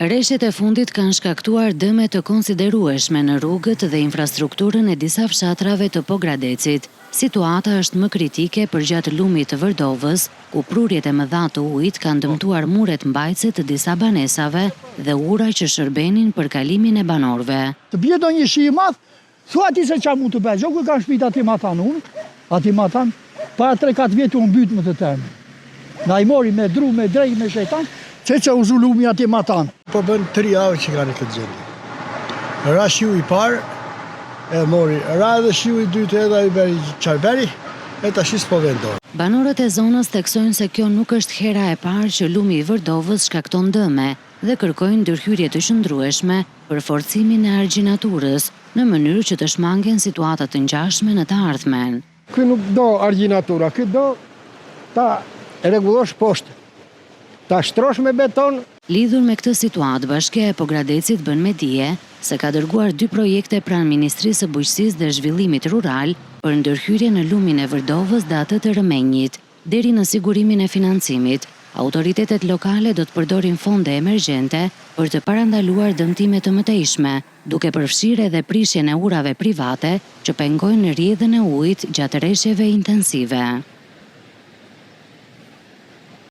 Rreshtet e fundit kanë shkaktuar dëme të konsiderueshme në rrugët dhe infrastrukturën e disa fshatrave të Pogradecit. Situata është më kritike përgjatë lumit të Vërdovës, ku prurjet e mëdha të ujit kanë dëmtuar muret mbajtëse të disa banesave dhe ura që shërbenin për kalimin e banorëve. Të bie do një shi i madh, thua ti se çfarë mund të bëj? Jo ku kanë shtëpit aty matan unë, aty matan, para 3-4 vjet u mbyt më të temë. Na i mori me dru, me drejt, me shejtan, që u zulumi aty matan. Po bën 3 javë që kanë këtë gjendje. Ra shiu i parë, e mori, ra edhe shiu i dytë edhe i beri çarberi, e tash s'po vendon. Banorët e zonës theksojnë se kjo nuk është hera e parë që lumi i Vërdovës shkakton dëme dhe kërkojnë ndërhyrje të qëndrueshme për forcimin e argjinaturës në mënyrë që të shmangen situata të ngjashme në të ardhmen. Ky nuk do argjinatura, ky do ta rregullosh poshtë. Ta shtrosh me beton. Lidhur me këtë situatë, Bashkia e Pogradecit bën me dije se ka dërguar 2 projekte pranë Ministrisë së Bujqësisë dhe Zhvillimit Rural për ndërhyrje në lumin e Vërdovës dhe atë të Rëmenjit. Deri në sigurimin e financimit, autoritetet lokale do të përdorin fonde emergjente për të parandaluar dëmtime të mëtejshme, duke përfshirë edhe prishjen e urave private që pengojnë rrjedhën e ujit gjatë rreshjeve intensive.